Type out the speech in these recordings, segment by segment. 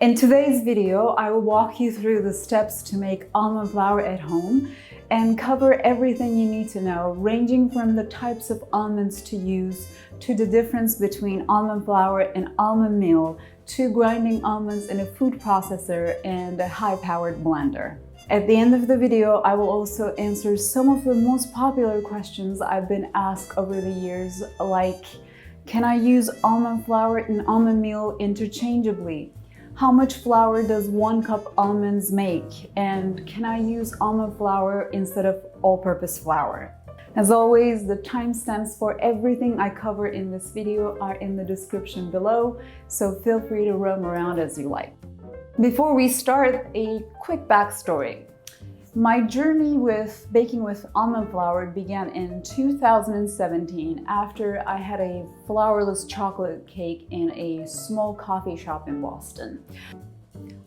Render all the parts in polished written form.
In today's video, I will walk you through the steps to make almond flour at home and cover everything you need to know, ranging from the types of almonds to use, to the difference between almond flour and almond meal, to grinding almonds in a food processor and a high-powered blender. At the end of the video, I will also answer some of the most popular questions I've been asked over the years, like, can I use almond flour and almond meal interchangeably? How much flour does 1 cup almonds make? And can I use almond flour instead of all-purpose flour? As always, the timestamps for everything I cover in this video are in the description below, so feel free to roam around as you like. Before we start, a quick backstory. My journey with baking with almond flour began in 2017 after I had a flourless chocolate cake in a small coffee shop in Boston.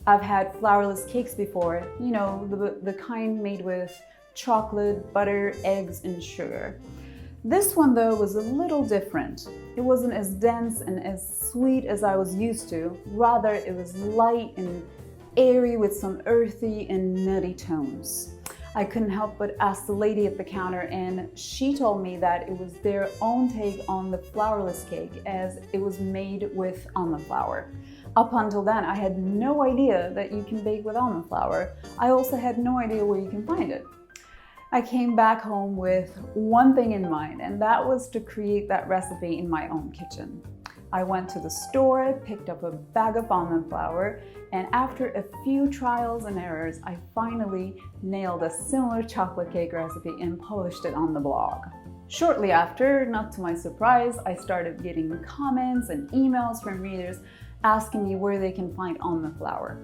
I've had flourless cakes before, you know, the kind made with chocolate, butter, eggs, and sugar. This one though was a little different. It wasn't as dense and as sweet as I was used to. Rather, it was light and airy with some earthy and nutty tones. I couldn't help but ask the lady at the counter, and she told me that it was their own take on the flourless cake as it was made with almond flour. Up until then, I had no idea that you can bake with almond flour. I also had no idea where you can find it. I came back home with one thing in mind, and that was to create that recipe in my own kitchen. I went to the store, picked up a bag of almond flour, and after a few trials and errors, I finally nailed a similar chocolate cake recipe and published it on the blog. Shortly after, not to my surprise, I started getting comments and emails from readers asking me where they can find almond flour.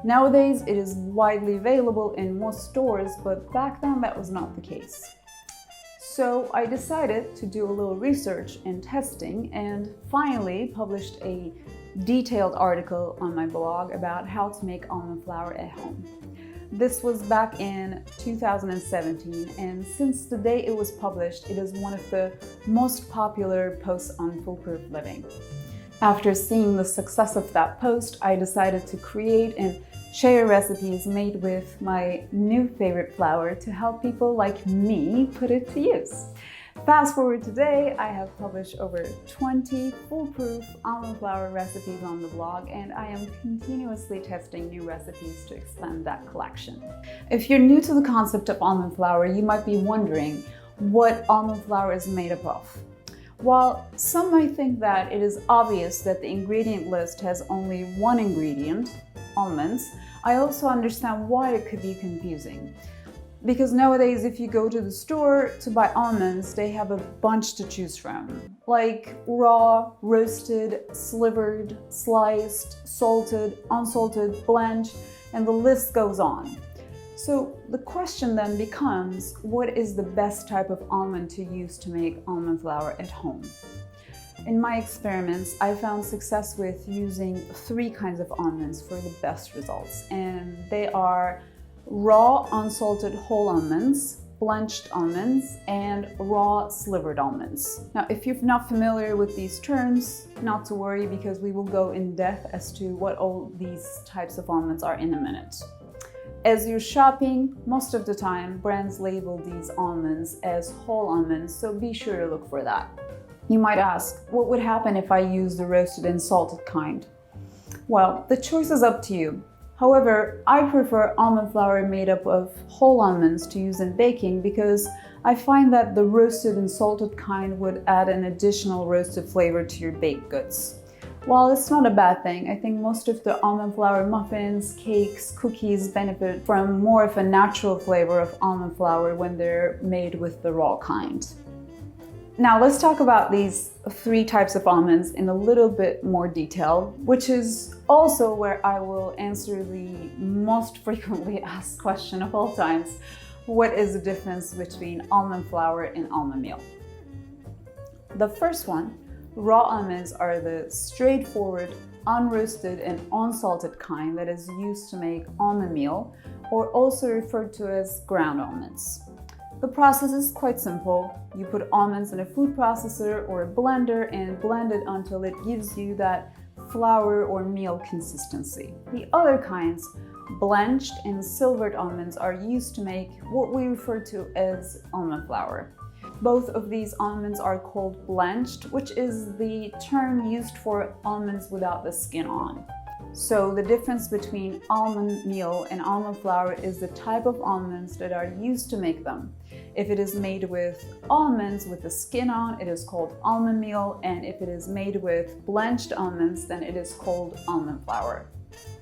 Nowadays, it is widely available in most stores, but back then that was not the case. So I decided to do a little research and testing and finally published a detailed article on my blog about how to make almond flour at home. This was back in 2017, and since the day it was published, it is one of the most popular posts on Foolproof Living. After seeing the success of that post, I decided to create and share recipes made with my new favorite flour to help people like me put it to use. Fast forward today, I have published over 20 foolproof almond flour recipes on the blog, and I am continuously testing new recipes to expand that collection. If you're new to the concept of almond flour, you might be wondering what almond flour is made up of. While some might think that it is obvious that the ingredient list has only one ingredient, almonds, I also understand why it could be confusing. Because nowadays, if you go to the store to buy almonds, they have a bunch to choose from, like raw, roasted, slivered, sliced, salted, unsalted, blanched, and the list goes on. So the question then becomes, what is the best type of almond to use to make almond flour at home? In my experiments, I found success with using 3 kinds of almonds for the best results, and they are raw unsalted whole almonds, blanched almonds, and raw slivered almonds. Now, if you're not familiar with these terms, not to worry, because we will go in depth as to what all these types of almonds are in a minute. As you're shopping, most of the time, brands label these almonds as whole almonds, so be sure to look for that. You might ask, what would happen if I use the roasted and salted kind? Well, the choice is up to you. However, I prefer almond flour made up of whole almonds to use in baking because I find that the roasted and salted kind would add an additional roasted flavor to your baked goods. While it's not a bad thing, I think most of the almond flour muffins, cakes, cookies benefit from more of a natural flavor of almond flour when they're made with the raw kind. Now let's talk about these 3 types of almonds in a little bit more detail, which is also where I will answer the most frequently asked question of all times. What is the difference between almond flour and almond meal? The first one, raw almonds, are the straightforward, unroasted and unsalted kind that is used to make almond meal, or also referred to as ground almonds. The process is quite simple. You put almonds in a food processor or a blender and blend it until it gives you that flour or meal consistency. The other kinds, blanched and silvered almonds, are used to make what we refer to as almond flour. Both of these almonds are called blanched, which is the term used for almonds without the skin on. So the difference between almond meal and almond flour is the type of almonds that are used to make them. If it is made with almonds with the skin on, it is called almond meal, and if it is made with blanched almonds, then it is called almond flour.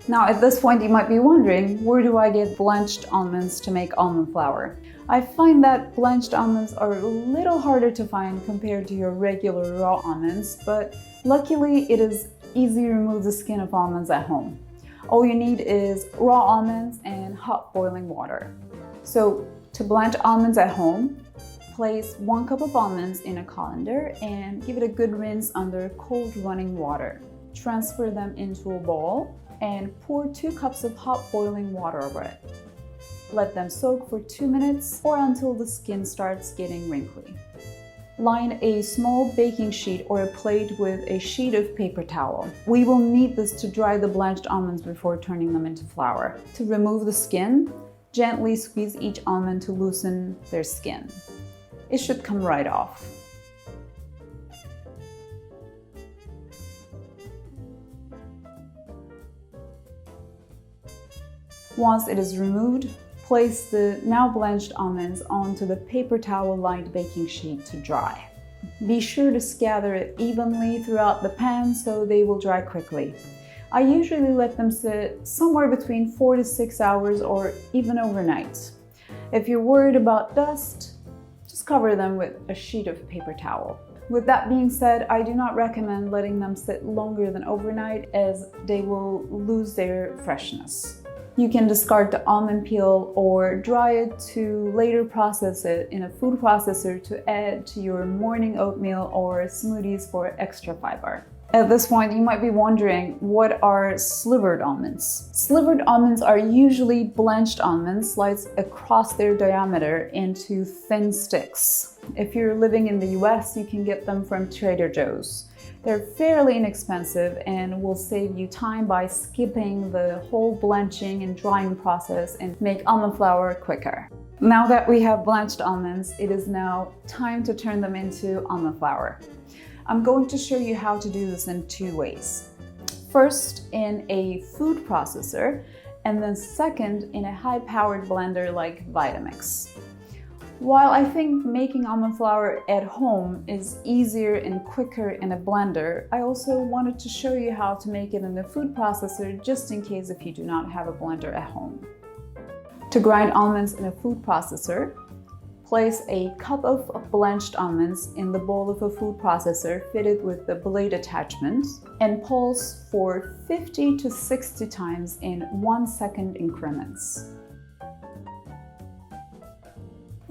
Now at this point you might be wondering, where do I get blanched almonds to make almond flour? I find that blanched almonds are a little harder to find compared to your regular raw almonds, but luckily it is easy to remove the skin of almonds at home. All you need is raw almonds and hot boiling water. So to blanch almonds at home, place 1 cup of almonds in a colander and give it a good rinse under cold running water. Transfer them into a bowl and pour 2 cups of hot boiling water over it. Let them soak for 2 minutes or until the skin starts getting wrinkly. Line a small baking sheet or a plate with a sheet of paper towel. We will need this to dry the blanched almonds before turning them into flour. To remove the skin, gently squeeze each almond to loosen their skin. It should come right off. Once it is removed, place the now blanched almonds onto the paper towel-lined baking sheet to dry. Be sure to scatter it evenly throughout the pan so they will dry quickly. I usually let them sit somewhere between 4 to 6 hours or even overnight. If you're worried about dust, just cover them with a sheet of paper towel. With that being said, I do not recommend letting them sit longer than overnight as they will lose their freshness. You can discard the almond peel or dry it to later process it in a food processor to add to your morning oatmeal or smoothies for extra fiber. At this point, you might be wondering, what are slivered almonds? Slivered almonds are usually blanched almonds sliced across their diameter into thin sticks. If you're living in the US, you can get them from Trader Joe's. They're fairly inexpensive and will save you time by skipping the whole blanching and drying process and make almond flour quicker. Now that we have blanched almonds, it is now time to turn them into almond flour. I'm going to show you how to do this in 2 ways. First, in a food processor, and then second, in a high-powered blender like Vitamix. While I think making almond flour at home is easier and quicker in a blender, I also wanted to show you how to make it in a food processor just in case if you do not have a blender at home. To grind almonds in a food processor, place a cup of blanched almonds in the bowl of a food processor fitted with the blade attachment and pulse for 50 to 60 times in 1-second increments.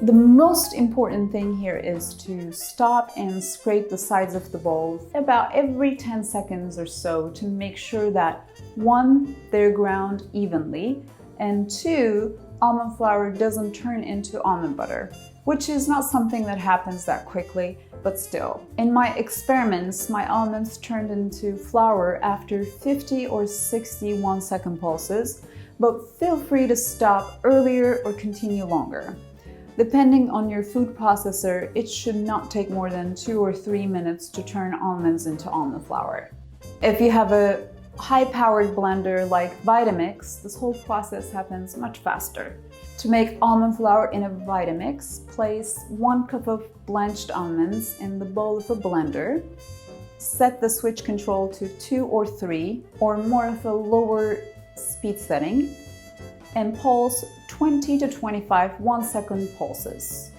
The most important thing here is to stop and scrape the sides of the bowl about every 10 seconds or so to make sure that 1, they're ground evenly, and 2, almond flour doesn't turn into almond butter, which is not something that happens that quickly, but still. In my experiments, my almonds turned into flour after 50 or 60 1-second pulses, but feel free to stop earlier or continue longer. Depending on your food processor, it should not take more than 2 or 3 minutes to turn almonds into almond flour. If you have a high-powered blender like Vitamix, this whole process happens much faster. To make almond flour in a Vitamix, place 1 cup of blanched almonds in the bowl of a blender. Set the switch control to 2 or 3, or more of a lower speed setting, and pulse 20 to 25 1-second pulses.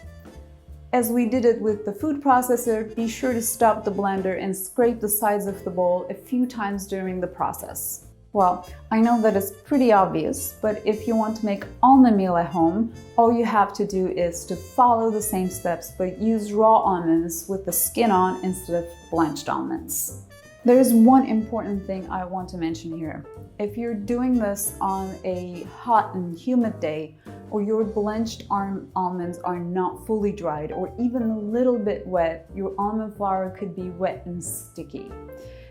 As we did it with the food processor, be sure to stop the blender and scrape the sides of the bowl a few times during the process. Well, I know that it's pretty obvious, but if you want to make almond meal at home, all you have to do is to follow the same steps but use raw almonds with the skin on instead of blanched almonds. There is one important thing I want to mention here. If you're doing this on a hot and humid day, or your blanched almonds are not fully dried or even a little bit wet, your almond flour could be wet and sticky.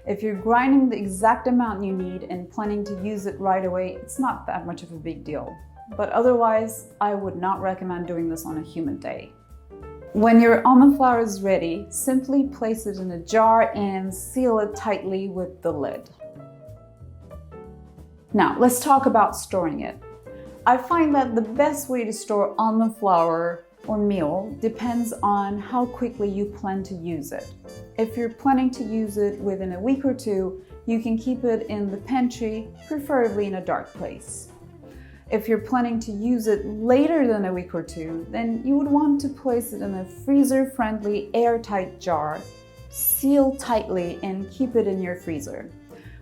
If you're grinding the exact amount you need and planning to use it right away, it's not that much of a big deal. But otherwise, I would not recommend doing this on a humid day. When your almond flour is ready, simply place it in a jar and seal it tightly with the lid. Now, let's talk about storing it. I find that the best way to store almond flour or meal depends on how quickly you plan to use it. If you're planning to use it within a week or two, you can keep it in the pantry, preferably in a dark place. If you're planning to use it later than a week or two, then you would want to place it in a freezer-friendly airtight jar, seal tightly, and keep it in your freezer.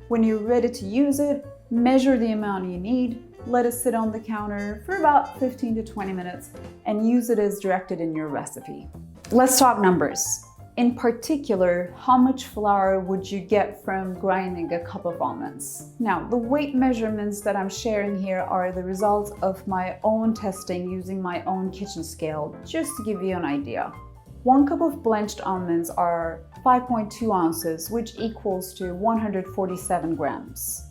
When you're ready to use it, measure the amount you need, let it sit on the counter for about 15 to 20 minutes, and use it as directed in your recipe. Let's talk numbers. In particular, how much flour would you get from grinding a cup of almonds? Now, the weight measurements that I'm sharing here are the results of my own testing using my own kitchen scale, just to give you an idea. 1 cup of blanched almonds are 5.2 ounces, which equals to 147 grams.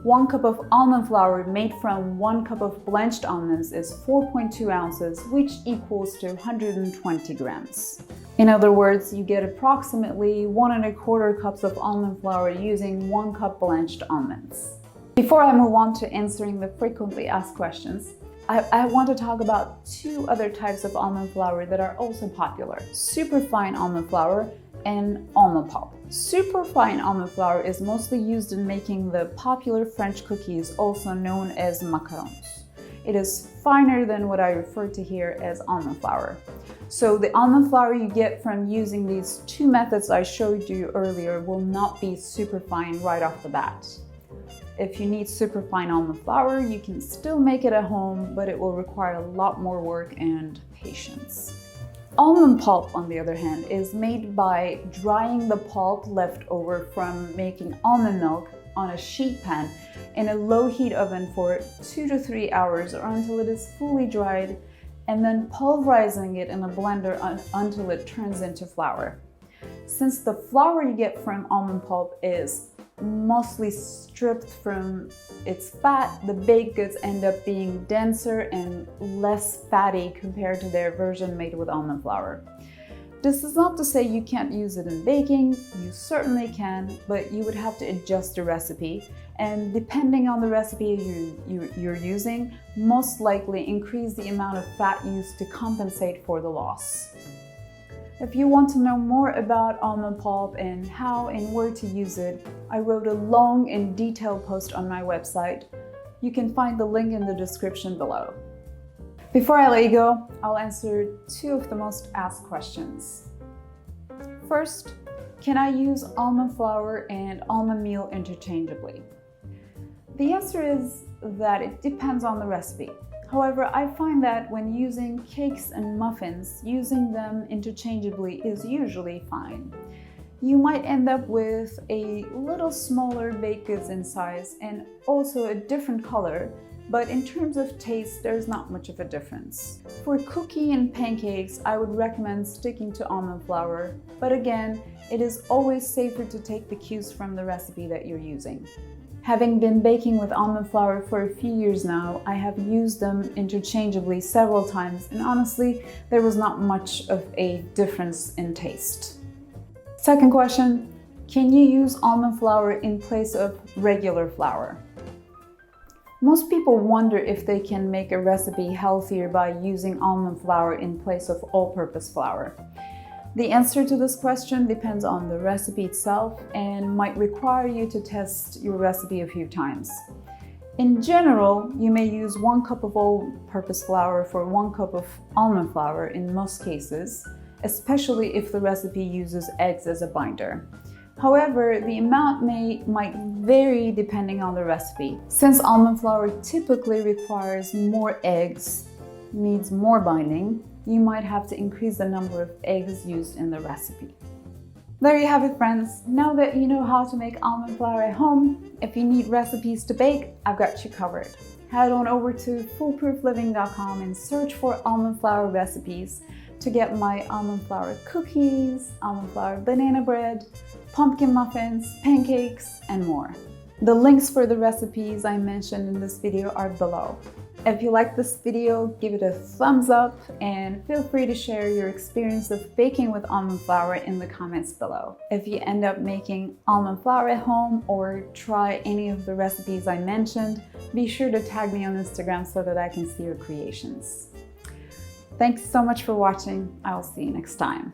1 cup of almond flour made from 1 cup of blanched almonds is 4.2 ounces, which equals to 120 grams. In other words, you get approximately 1¼ cups of almond flour using 1 cup blanched almonds. Before I move on to answering the frequently asked questions, I want to talk about 2 other types of almond flour that are also popular: superfine almond flour and almond pulp. Superfine almond flour is mostly used in making the popular French cookies, also known as macarons. It is finer than what I refer to here as almond flour. So the almond flour you get from using these 2 methods I showed you earlier will not be superfine right off the bat. If you need superfine almond flour, you can still make it at home, but it will require a lot more work and patience. Almond pulp, on the other hand, is made by drying the pulp left over from making almond milk on a sheet pan in a low heat oven for 2 to 3 hours or until it is fully dried, and then pulverizing it in a blender until it turns into flour. Since the flour you get from almond pulp is mostly stripped from its fat, the baked goods end up being denser and less fatty compared to their version made with almond flour. This is not to say you can't use it in baking. You certainly can, but you would have to adjust the recipe, and depending on the recipe you're using, most likely increase the amount of fat used to compensate for the loss. If you want to know more about almond pulp and how and where to use it, I wrote a long and detailed post on my website. You can find the link in the description below. Before I let you go, I'll answer 2 of the most asked questions. First, can I use almond flour and almond meal interchangeably? The answer is that it depends on the recipe. However, I find that when using cakes and muffins, using them interchangeably is usually fine. You might end up with a little smaller baked goods in size and also a different color, but in terms of taste, there's not much of a difference. For cookie and pancakes, I would recommend sticking to almond flour, but again, it is always safer to take the cues from the recipe that you're using. Having been baking with almond flour for a few years now, I have used them interchangeably several times, and honestly, there was not much of a difference in taste. Second question, can you use almond flour in place of regular flour? Most people wonder if they can make a recipe healthier by using almond flour in place of all-purpose flour. The answer to this question depends on the recipe itself and might require you to test your recipe a few times. In general, you may use 1 cup of all-purpose flour for 1 cup of almond flour in most cases, especially if the recipe uses eggs as a binder. However, the amount might vary depending on the recipe. Since almond flour typically requires more eggs, needs more binding, you might have to increase the number of eggs used in the recipe. There you have it, friends. Now that you know how to make almond flour at home, if you need recipes to bake, I've got you covered. Head on over to foolproofliving.com and search for Almond Flour Recipes to get my almond flour cookies, almond flour banana bread, pumpkin muffins, pancakes, and more. The links for the recipes I mentioned in this video are below. If you like this video, give it a thumbs up and feel free to share your experience of baking with almond flour in the comments below. If you end up making almond flour at home or try any of the recipes I mentioned, be sure to tag me on Instagram so that I can see your creations. Thanks so much for watching. I'll see you next time.